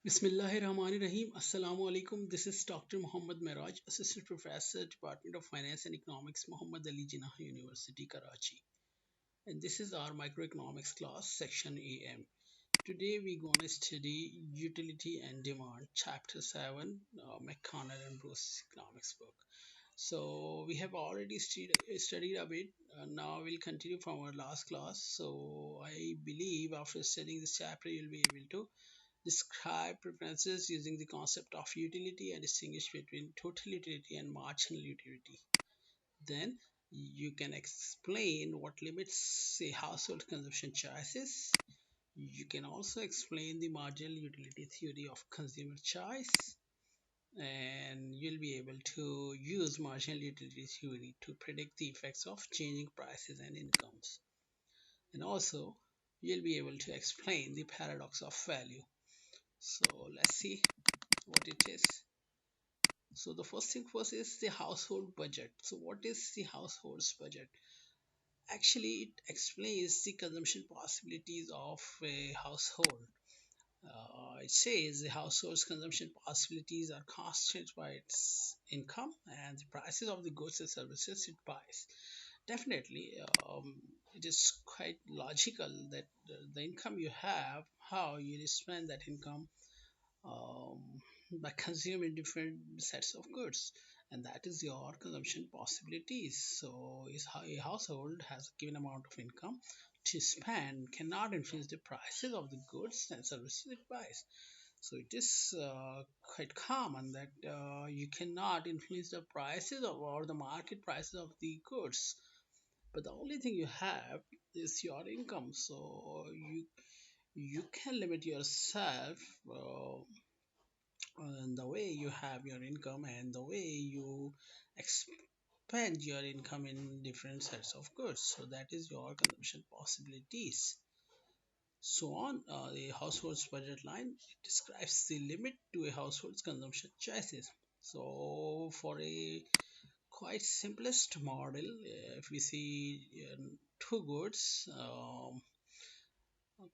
Bismillahirrahmanirrahim. Assalamu alaikum. This is Dr. Muhammad Meraj, Assistant Professor, Department of Finance and Economics, Muhammad Ali Jinnah University, Karachi. And this is our Microeconomics class, Section AM. Today we're going to study Utility and Demand, Chapter 7, McConnell and Bruce Economics book. So we have already studied a bit. Now we'll continue from our last class. So I believe after studying this chapter, you'll be able to describe preferences using the concept of utility and distinguish between total utility and marginal utility. Then you can explain what limits a household consumption choices. You can also explain the marginal utility theory of consumer choice, and you'll be able to use marginal utility theory to predict the effects of changing prices and incomes. And also, you'll be able to explain the paradox of value. So let's see what it is. So the first thing first is the household budget. So what is the household's budget? Actually, it explains the consumption possibilities of a household. It says the household's consumption possibilities are constrained by its income and the prices of the goods and services it buys. Definitely, it is quite logical that the income you have, how you spend that income um, by consuming different sets of goods, and that is your consumption possibilities. So is how a household has a given amount of income to spend cannot influence the prices of the goods and services it buys. So it is quite common that you cannot influence the prices of or the market prices of the goods, but the only thing you have is your income. So you can limit yourself and the way you have your income and the way you expend your income in different sets of goods. So that is your consumption possibilities. So on the household's budget line, it describes the limit to a household's consumption choices. So for a quite simplest model, if we see two goods,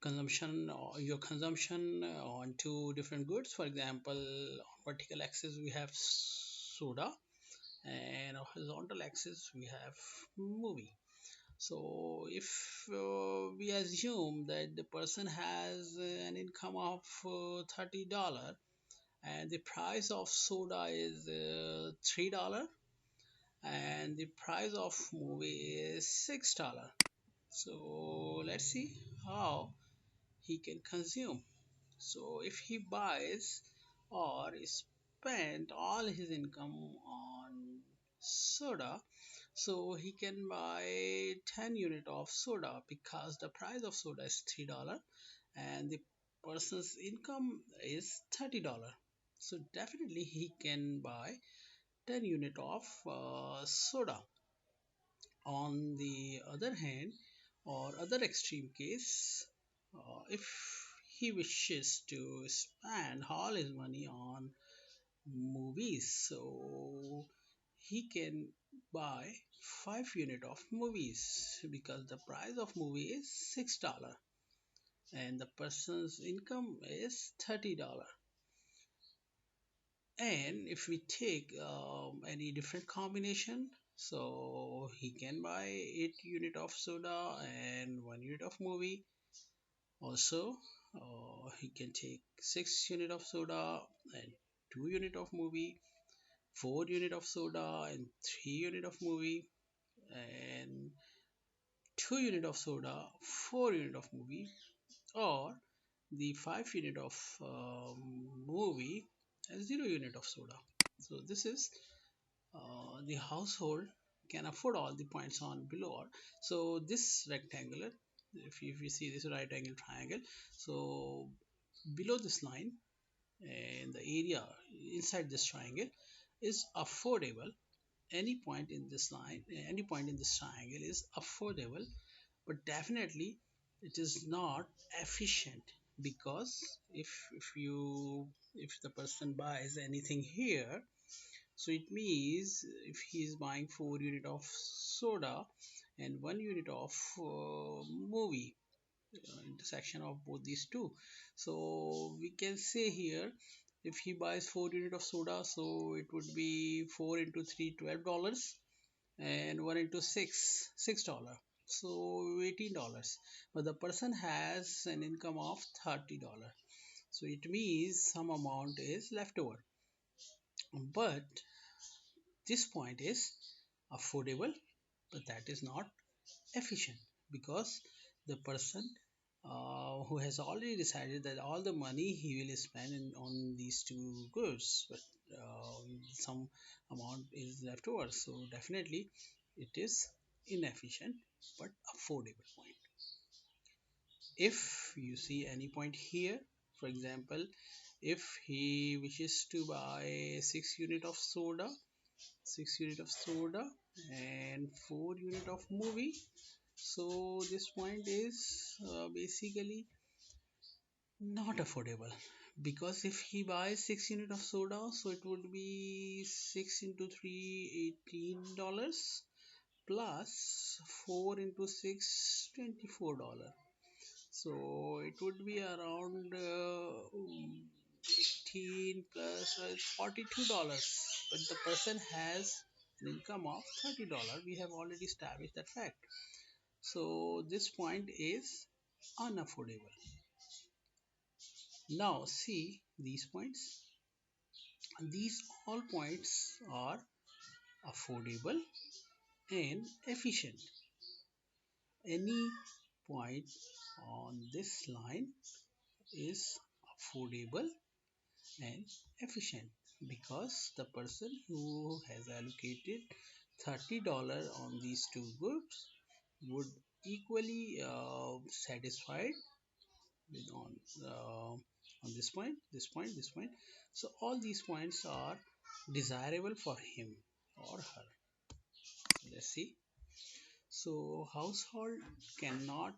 consumption your consumption on two different goods. For example, on vertical axis we have soda, and on horizontal axis we have movie. So if we assume that the person has an income of $30 and the price of soda is $3 and the price of movie is $6, so let's see how he can consume. So if he buys or spend all his income on soda, so he can buy 10 unit of soda because the price of soda is $3 and the person's income is $30. So definitely he can buy 10 unit of soda. On the other hand, or other extreme case, if he wishes to spend all his money on movies, so he can buy 5 unit of movies because the price of movie is $6 and the person's income is $30. And if we take any different combination, so he can buy 8 unit of soda and 1 unit of movie. Also, he can take 6 unit of soda and 2 unit of movie, 4 unit of soda and 3 unit of movie, and 2 unit of soda, 4 unit of movie, or the 5 unit of movie and 0 unit of soda. So this is the household can afford all the points on below. So this rectangular, if you see this right angle triangle, so below this line and the area inside this triangle is affordable. Any point in this line, any point in this triangle is affordable, but definitely it is not efficient, because if the person buys anything here, so it means if he is buying 4 unit of soda and 1 unit of movie, intersection of both these two. So we can say here, if he buys 4 unit of soda, so it would be 4 into 3, $12, and 1 into 6, $6, so $18. But the person has an income of $30, so it means some amount is left over. But this point is affordable, but that is not efficient, because the person who has already decided that all the money he will spend on these two goods, but some amount is left over, so definitely it is inefficient but affordable point. If you see any point here, for example, if he wishes to buy 6 unit of soda, 6 unit of soda and 4 unit of movie, so this point is basically not affordable, because if he buys 6 unit of soda, so it would be 6 into 3, $18, plus 4 into 6, $24. So it would be around 18 plus $42. But the person has an income of $30. We have already established that fact. So this point is unaffordable. Now see these points. These all points are affordable and efficient. Any point on this line is affordable and efficient, because the person who has allocated $30 on these two goods would equally satisfied with on this point. So all these points are desirable for him or her. So let's see. So household cannot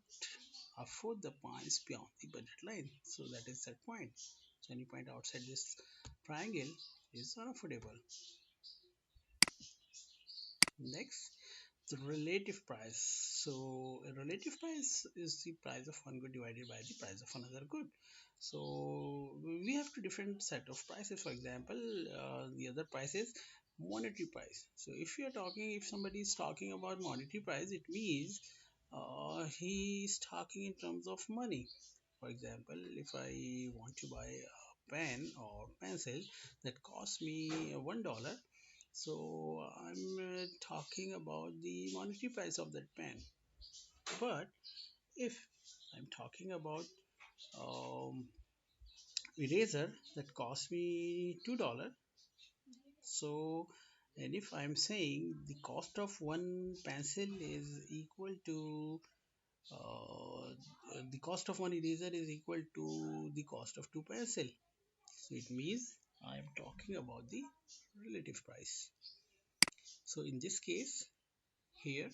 afford the points beyond the budget line. So that is that point. So any point outside this triangle is unaffordable. Next, the relative price. So a relative price is the price of one good divided by the price of another good. So we have two different set of prices. For example, the other price is monetary price. So if somebody is talking about monetary price, it means he is talking in terms of money. For example, if I want to buy a pen or pencil that costs me $1, so I'm talking about the monetary price of that pen. But if I'm talking about um, eraser that cost me $2, so and if I'm saying the cost of one pencil is equal to the cost of one eraser is equal to the cost of two pencil, so it means I'm talking about the relative price. So in this case, here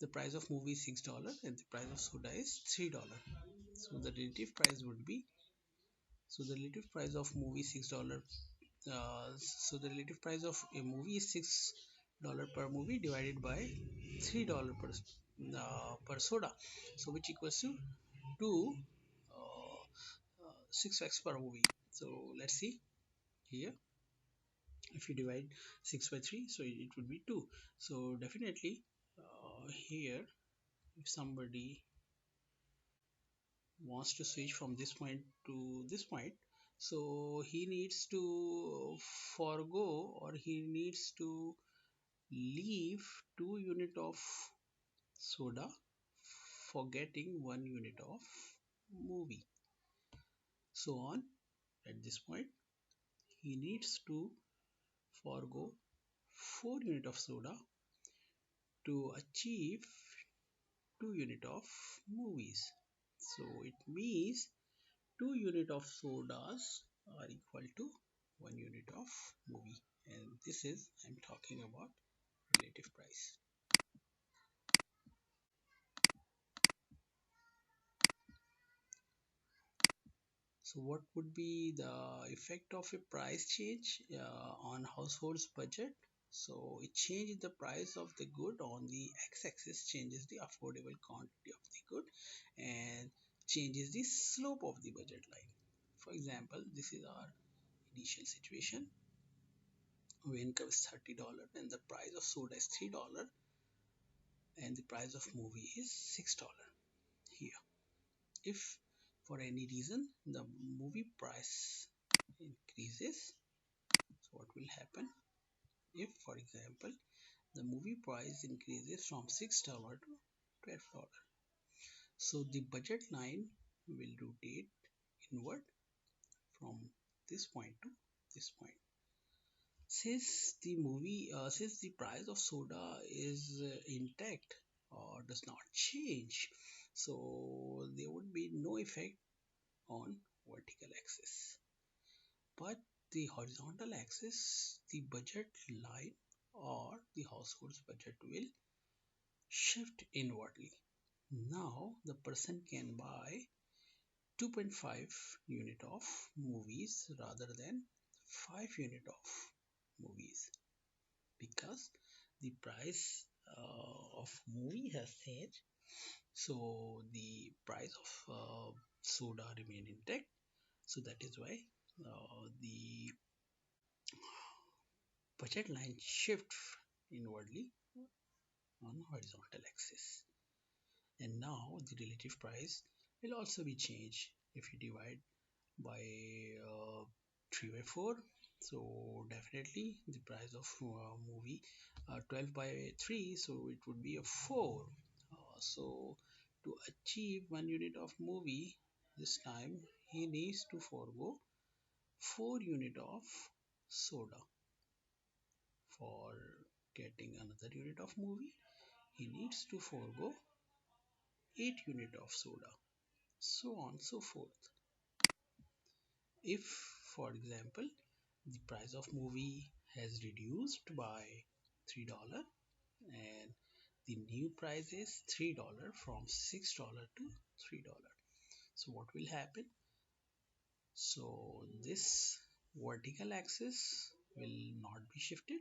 the price of movie is $6 and the price of soda is $3. So the relative price would be, so the relative price of movie $6. So the relative price of a movie is $6 per movie divided by $3 per soda. So which equals to 2 6x per movie. So let's see here. If you divide 6 by 3, so it would be 2. So definitely here, if somebody wants to switch from this point to this point, so he needs to forego, or he needs to leave 2 unit of soda for getting 1 unit of movie. So on, at this point he needs to forego 4 unit of soda to achieve 2 unit of movies. So it means 2 unit of sodas are equal to 1 unit of movie, and this is I'm talking about relative price. So what would be the effect of a price change on household's budget? So it changes the price of the good on the x-axis, changes the affordable quantity of the good, and changes the slope of the budget line. For example, this is our initial situation. When income is $30 and the price of soda is $3 and the price of movie is $6 here. If for any reason the movie price increases, so what will happen? If for example the movie price increases from $6 to $12, so the budget line will rotate inward from this point to this point. Since the price of soda is intact or does not change, so there would be no effect on vertical axis. But the horizontal axis, the budget line or the household's budget will shift inwardly. Now the person can buy 2.5 unit of movies rather than 5 unit of movies because the price of movie has changed, so the price of soda remain intact. So that is why the budget line shift inwardly on horizontal axis. And now the relative price will also be changed if you divide by 3 by 4. So definitely the price of movie 12 by 3, so it would be a 4. So to achieve 1 unit of movie, this time he needs to forego 4 unit of soda. For getting another unit of movie, he needs to forego 8 unit of soda, so on so forth. If for example the price of movie has reduced by $3 and the new price is $3 from $6 to $3, so what will happen? So this vertical axis will not be shifted,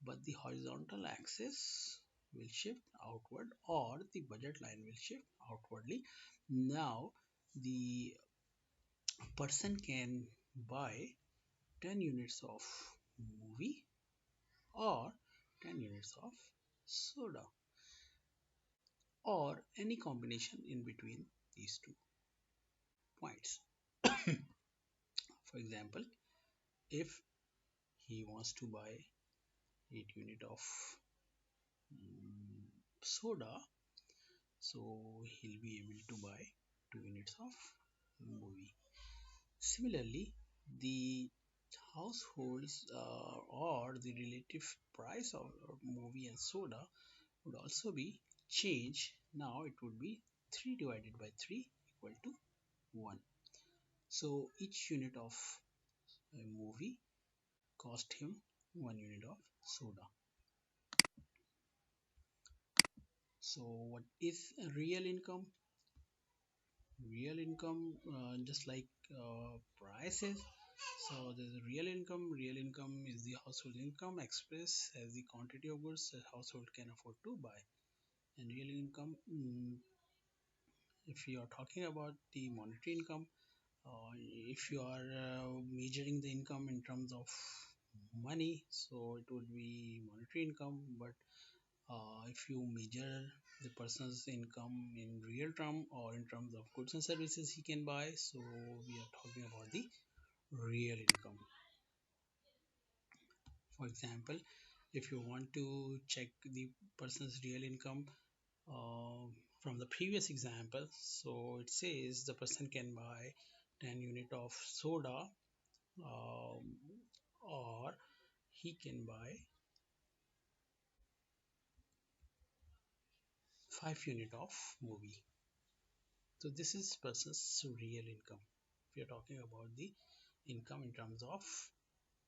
but the horizontal axis will shift outward or the budget line will shift outwardly. Now the person can buy 10 units of movie or 10 units of soda or any combination in between these two points. For example, if he wants to buy 8 unit of soda, so he'll be able to buy 2 units of movie. Similarly, the households or the relative price of movie and soda would also be changed. Now it would be 3 divided by 3 equal to 1. So each unit of a movie cost him 1 unit of soda. So what is real income? Real income, just like prices. So there's real income. Real income is the household income expressed as the quantity of goods a household can afford to buy. And real income, if you are talking about the monetary income, if you are measuring the income in terms of money, so it would be monetary income. But if you measure the person's income in real term or in terms of goods and services he can buy, so we are talking about the real income. For example, if you want to check the person's real income uh, from the previous example, so it says the person can buy 10 unit of soda, um, or he can buy 5 unit of movie. So this is person's real income. We are talking about the income in terms of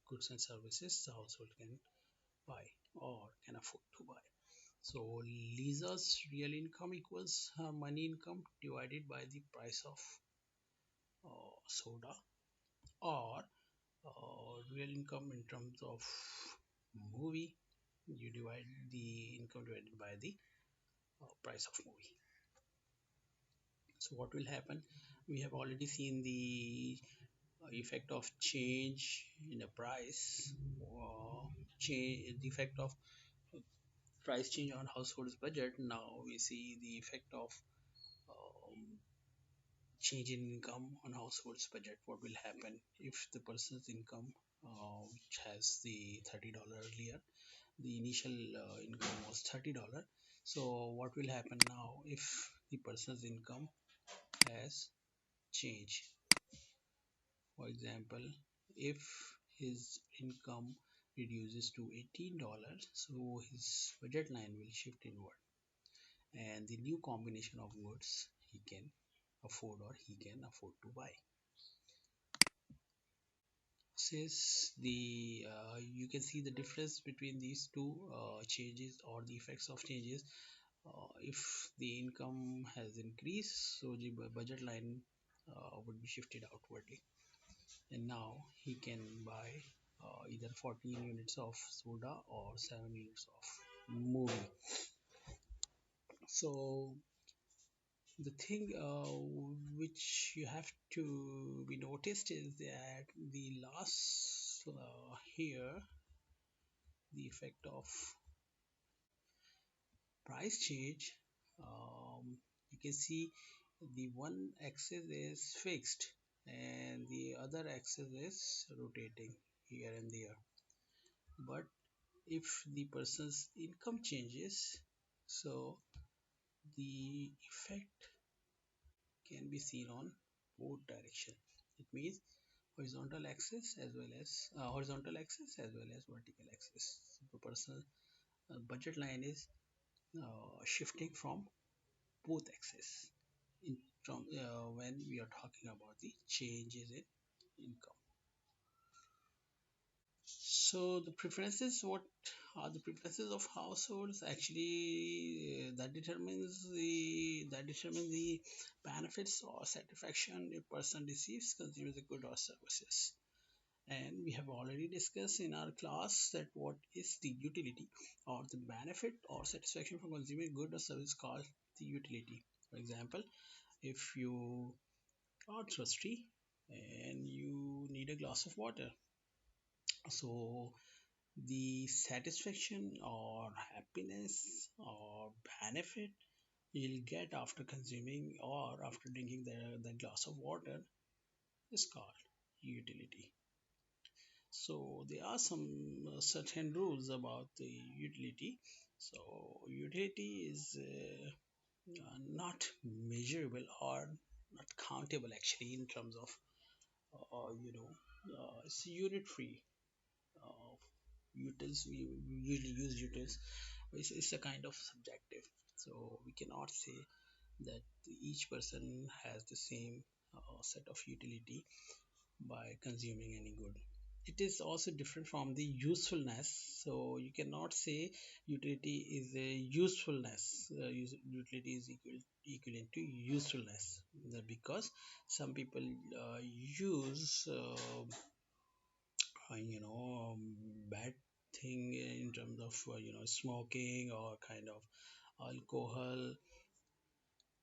goods and services the household can buy or can afford to buy. So Lisa's real income equals her money income divided by the price of soda, or real income in terms of movie, you divide the income divided by the price of movie. So what will happen? We have already seen the effect of change in the price, change the effect of price change on household's budget. Now we see the effect of um, change in income on household's budget. What will happen if the person's income, which has the $30 earlier, the initial income was $30. So what will happen now if the person's income has changed? For example, if his income reduces to $18, so his budget line will shift inward, and the new combination of goods he can afford or he can afford to buy. Since the you can see the difference between these two changes or the effects of changes. If the income has increased, so the budget line would be shifted outwardly, and now he can buy either 14 units of soda or 7 units of movie. So the thing which you have to be noticed is that the last here, the effect of price change, you can see the one axis is fixed and the other axis is rotating here and there. But if the person's income changes, so the effect can be seen on both direction. It means horizontal axis as well as vertical axis. So the personal budget line is shifting from both axes in from when we are talking about the changes in income. So the preferences, what are the preferences of households? Actually, that determines the benefits or satisfaction a person receives consuming the good or services. And we have already discussed in our class that what is the utility or the benefit or satisfaction from consuming good or service called the utility. For example, if you are thirsty and you need a glass of water, so the satisfaction or happiness or benefit you'll get after consuming or after drinking the glass of water is called utility. So there are some certain rules about the utility. So utility is not measurable or not countable actually in terms of it's unit free. uh, Utils, we usually use utils. It's a kind of subjective, so we cannot say that each person has the same set of utility by consuming any good. It is also different from the usefulness, so you cannot say utility is a usefulness. Utility is equivalent to usefulness, because some people use bad thing in terms of smoking or kind of alcohol,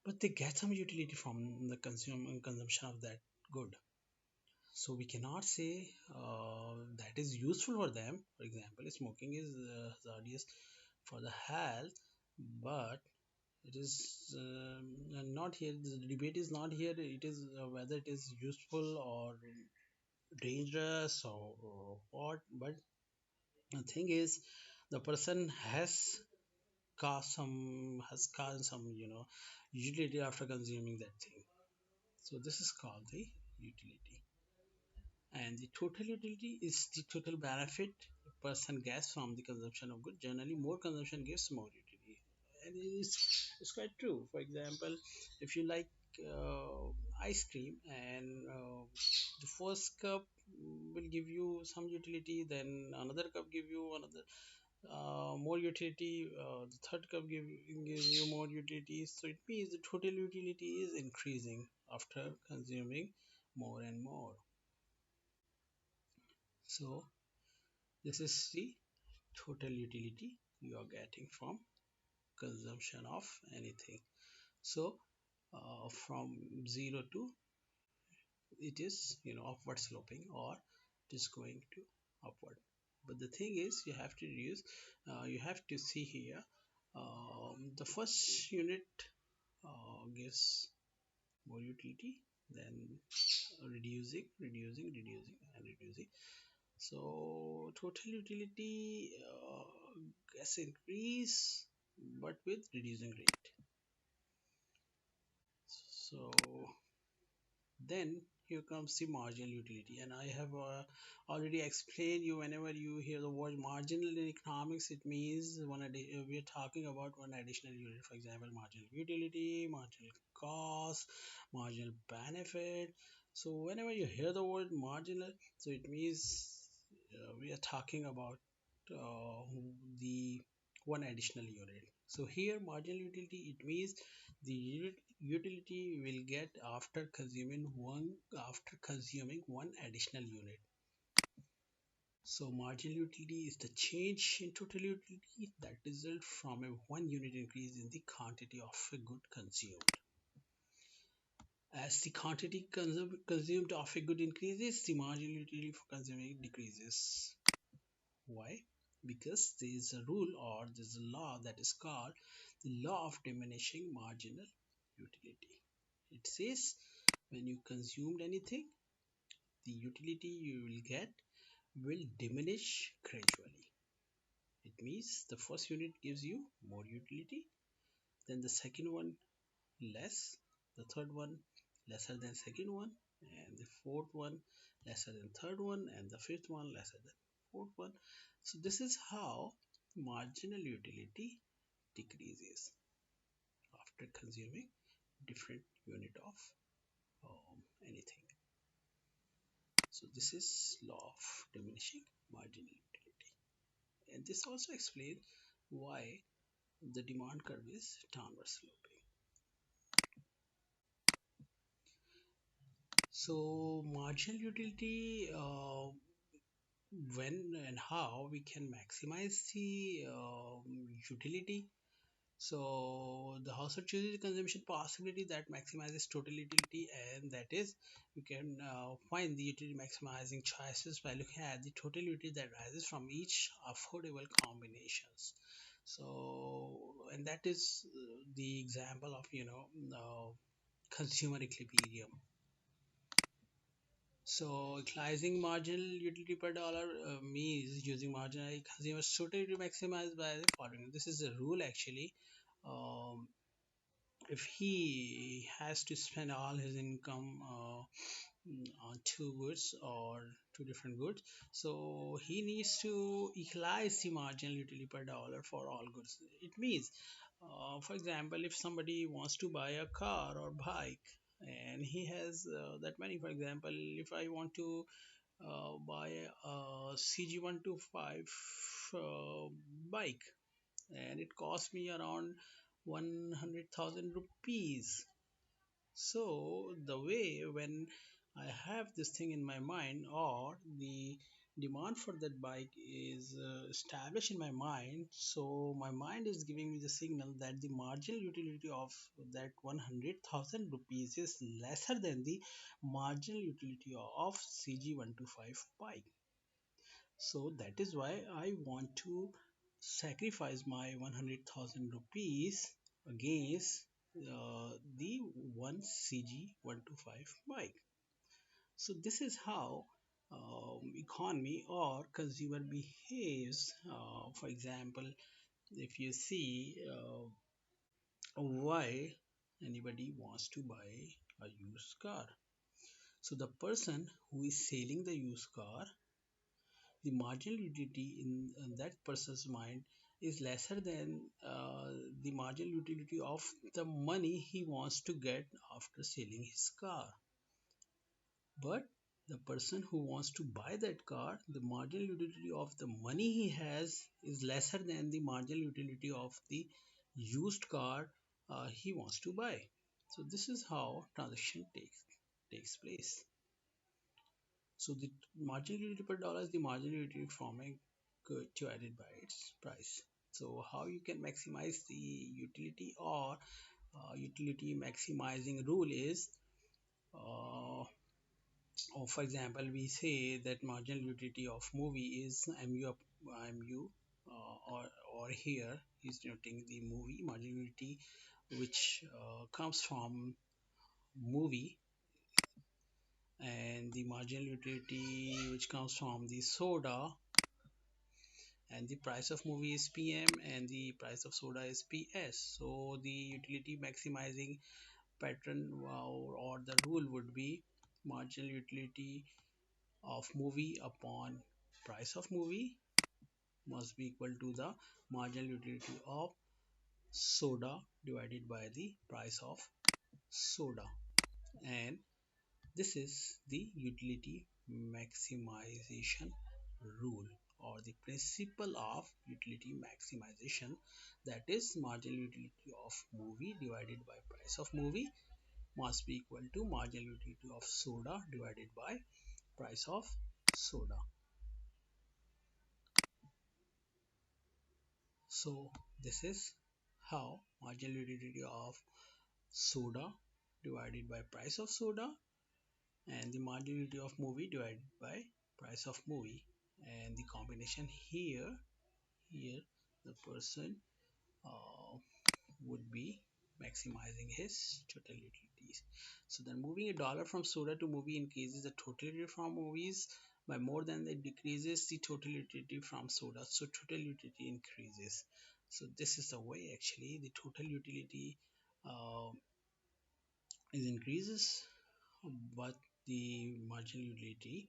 but they get some utility from the consumption of that good. So we cannot say that is useful for them. For example, smoking is hazardous for the health, but it is not here. The debate is not here. It is whether it is useful or dangerous or what. But the thing is, the person has caused some utility after consuming that thing. So this is called the utility. And the total utility is the total benefit a person gets from the consumption of good. Generally, more consumption gives more utility, and it's quite true. For example, if you like uh, ice cream, and the first cup will give you some utility, then another cup give you another more utility, the third cup gives you more utility. So it means the total utility is increasing after consuming more and more. So this is the total utility you are getting from consumption of anything. So from 0 to it is upward sloping, or it is going to upward. But the thing is, you have to use you have to see here, the first unit gives more utility, then reducing and reducing. So total utility gets increase but with reducing rate. So then here comes the marginal utility, and I have already explained you, whenever you hear the word marginal in economics, it means we are talking about one additional unit. For example, marginal utility, marginal cost, marginal benefit. So whenever you hear the word marginal, so it means we are talking about uh, the one additional unit. So here marginal utility, it means the utility will get after consuming one additional unit. So marginal utility is the change in total utility that result from a one unit increase in the quantity of a good consumed. As the quantity consumed of a good increases, the marginal utility for consuming decreases. Why? Because there is a rule, or there is a law, that is called the law of diminishing marginal utility. It says when you consumed anything, the utility you will get will diminish gradually. It means the first unit gives you more utility, then the second one less, the third one lesser than second one, and the fourth one lesser than third one, and the fifth one lesser than fourth one. So this is how marginal utility decreases after consuming different unit of anything. So this is law of diminishing marginal utility, and this also explains why the demand curve is downward sloping. So marginal utility, when and how we can maximize the utility. So the household chooses consumption possibility that maximizes total utility, and that is, you can find the utility maximizing choices by looking at the total utility that rises from each affordable combinations. So, and that is the example of consumer equilibrium. So equalizing marginal utility per dollar means using marginal consumer utility to maximize by the following. This is a rule actually. Um, if he has to spend all his income on two goods or two different goods, so he needs to equalize the marginal utility per dollar for all goods. It means, for example, if somebody wants to buy a car or bike and he has that money, for example, if I want to buy a CG125 bike, and it cost me around 100,000 rupees. So the way when I have this thing in my mind, or the demand for that bike is established in my mind, so my mind is giving me the signal that the marginal utility of that 100,000 rupees is lesser than the marginal utility of CG125 bike. So that is why I want to sacrifice my 100,000 rupees against the 1 CG125 bike. So this is how economy or consumer behaves. For example, if you see why anybody wants to buy a used car. So the person who is selling the used car, the marginal utility in that person's mind is lesser than the marginal utility of the money he wants to get after selling his car. But the person who wants to buy that car, the marginal utility of the money he has is lesser than the marginal utility of the used car he wants to buy. So this is how transaction takes place. So the marginal utility per dollar is the marginal utility from a good divided by its price. So how you can maximize the utility, or utility maximizing rule is, uh, for example, we say that marginal utility of movie is mu, or here is denoting the movie marginal utility which comes from movie, and the marginal utility which comes from the soda, and the price of movie is pm and the price of soda is ps. So the utility maximizing pattern, or the rule would be marginal utility of movie upon price of movie must be equal to the marginal utility of soda divided by the price of soda. And this is the utility maximization rule, or the principle of utility maximization, that is marginal utility of movie divided by price of movie must be equal to marginal utility of soda divided by price of soda. So this is how marginal utility of soda divided by price of soda, and the marginal utility of movie divided by price of movie, and the combination here the person uh, would be maximizing his total utilities. So then moving a dollar from soda to movie increases the total utility from movies by more than it decreases the total utility from soda. So total utility increases. So this is the way actually the total utility uh, is increases, but the marginal utility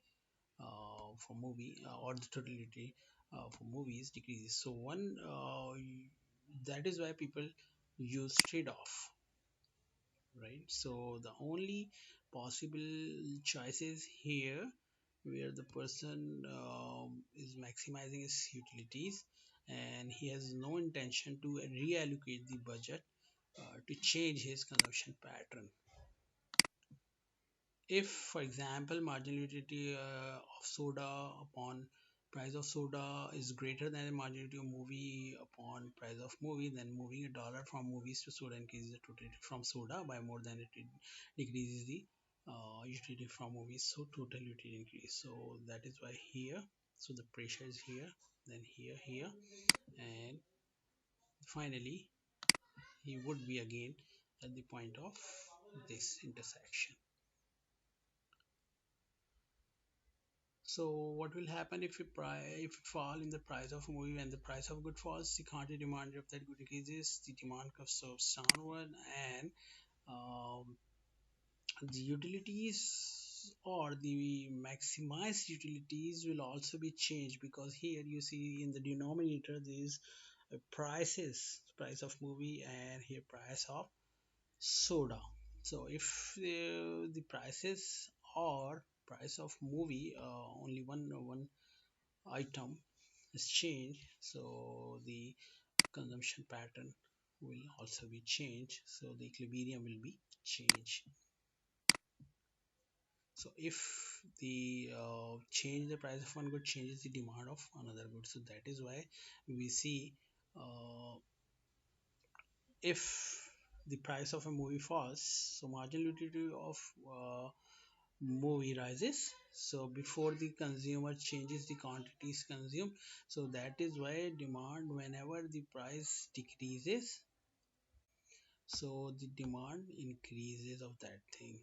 for movie, or the total utility for movies decreases. So one that is why people use trade-off, right? So the only possible choices here where the person is maximizing his utilities and he has no intention to reallocate the budget to change his consumption pattern. If for example marginal utility of soda upon price of soda is greater than the marginal utility of movie upon price of movie, then moving a dollar from movies to soda increases the total utility from soda by more than it decreases the utility from movies, so total utility increase. So that is why here, so the pressure is here, then here, and finally he would be again at the point of this intersection. So what will happen if if it fall in the price of a movie? When the price of good falls, the quantity demanded of that good increases, the demand curve slopes downward, and um, the utilities or the maximized utilities will also be changed, because here you see in the denominator there is price of movie, and here price of soda. So if the prices or price of movie only one item is changed, so the consumption pattern will also be changed, so the equilibrium will be changed. So if the change the price of one good changes the demand of another good, so that is why we see uh, if the price of a movie falls, so marginal utility of movie rises, so before the consumer changes the quantities consumed, so that is why demand, whenever the price decreases, so the demand increases of that thing,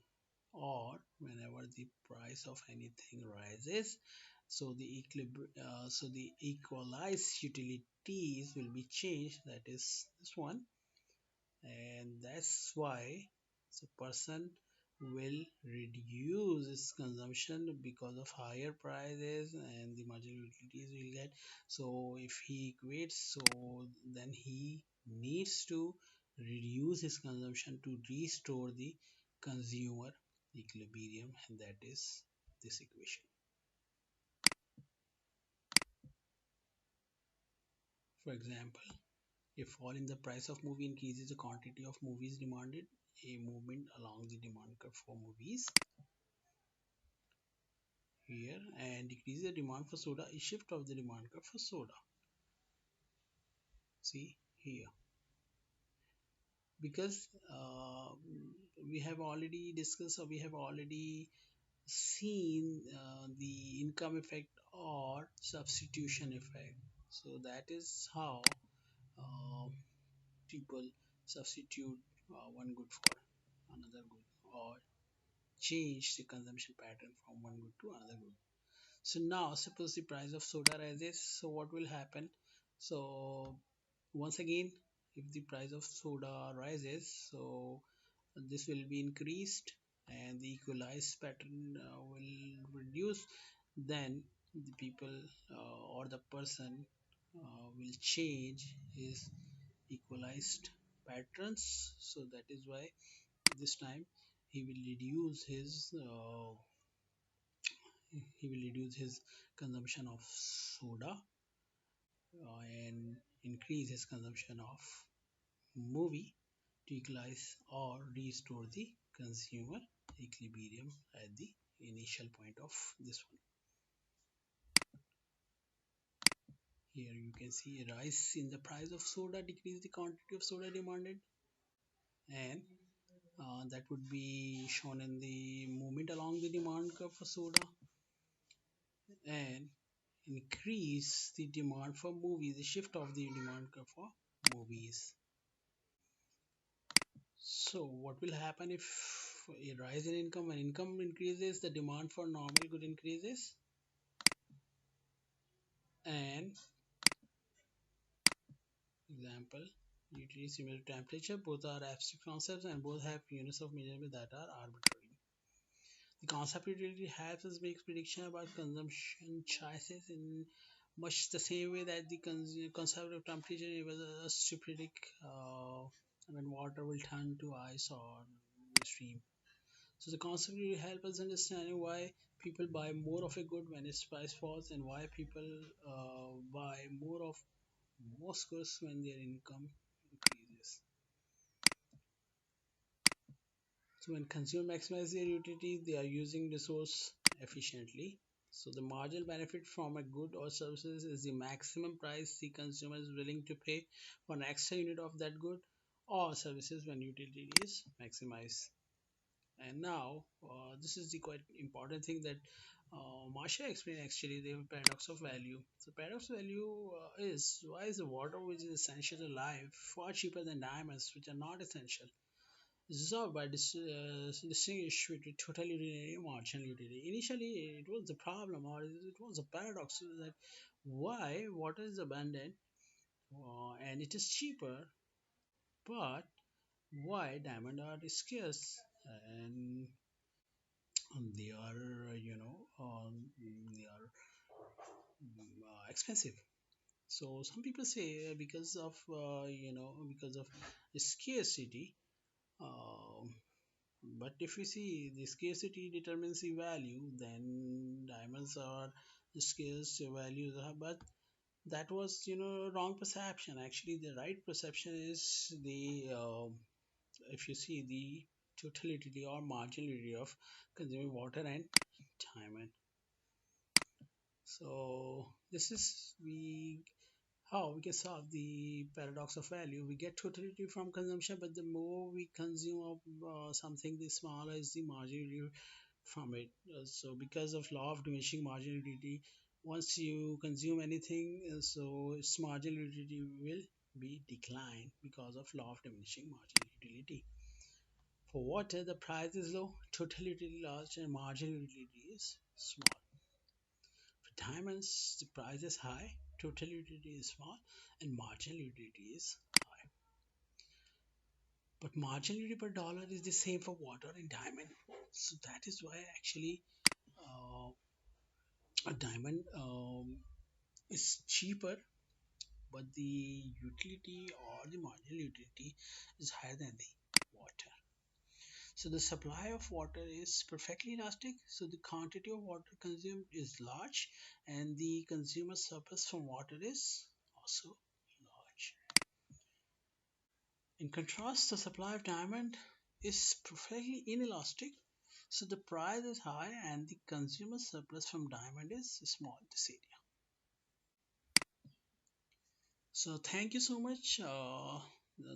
or whenever the price of anything rises, so the equalized utilities will be changed, that is this one. And that's why the person will reduce its consumption because of higher prices and the marginal utilities will get. So if he equates, so then he needs to reduce his consumption to restore the consumer equilibrium, and that is this equation. For example, if fall in the price of movie increases the quantity of movies demanded, a movement along the demand curve for movies here, and decrease the demand for soda, a shift of the demand curve for soda. See here. because we have already discussed, or we have already seen the income effect or substitution effect. So that is how uh, people substitute one good for another good, or change the consumption pattern from one good to another good. So now suppose the price of soda rises, so what will happen? So once again, if the price of soda rises, so this will be increased and the equalized pattern will reduce. Then the people or the person will change his equalized patterns. So that is why this time he will reduce his consumption of soda and increase his consumption of movie to equalize or restore the consumer equilibrium at the initial point of this one. Here you can see a rise in the price of soda decrease the quantity of soda demanded, and that would be shown in the movement along the demand curve for soda, and increase the demand for movies, the shift of the demand curve for movies. So what will happen if a rise in income? When income increases, the demand for normal good increases, and example, utility similar to temperature, both are abstract concepts and both have units of measurement that are arbitrary. The concept utility helps us make prediction about consumption choices in much the same way that the concept of temperature enables us to predict when water will turn to ice or stream. So the concept will help us understanding why people buy more of a good when its price falls, and why people buy more of most goods when their income increases. So when consumers maximize their utility, they are using resource efficiently. So the marginal benefit from a good or services is the maximum price the consumer is willing to pay for an extra unit of that good or services when utility is maximized. And now this is the quite important thing that Marsha explained actually the paradox of value. So paradox of value is why is the water which is essential to life far cheaper than diamonds which are not essential? This is all by distinguish between total utility and marginal utility. Initially, it was the problem, or it was a paradox that why water is abundant and it is cheaper, but why diamond are scarce and they are they are expensive. So some people say because of because of scarcity. Um, but if we see the scarcity determines the value, then diamonds are scarce values are, but that was wrong perception. Actually, the right perception is the if you see the totality or marginality of consuming water and time. So this is we how we can solve the paradox of value. We get totality from consumption, but the more we consume of something, the smaller is the marginality from it. So because of law of diminishing marginality, once you consume anything, so its marginality will be declined because of law of diminishing marginal utility. For water, the price is low, total utility large, and marginal utility is small. For diamonds, the price is high, total utility is small, and marginal utility is high. But marginal utility per dollar is the same for water and diamond. So that is why actually uh, a diamond is cheaper, but the utility or the marginal utility is higher than the water. So the supply of water is perfectly elastic. So the quantity of water consumed is large, and the consumer surplus from water is also large. In contrast, the supply of diamond is perfectly inelastic. So the price is high, and the consumer surplus from diamond is small this area. So thank you so much.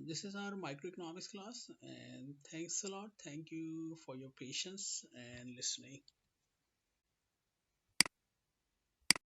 This is our microeconomics class, and thanks a lot. Thank you for your patience and listening.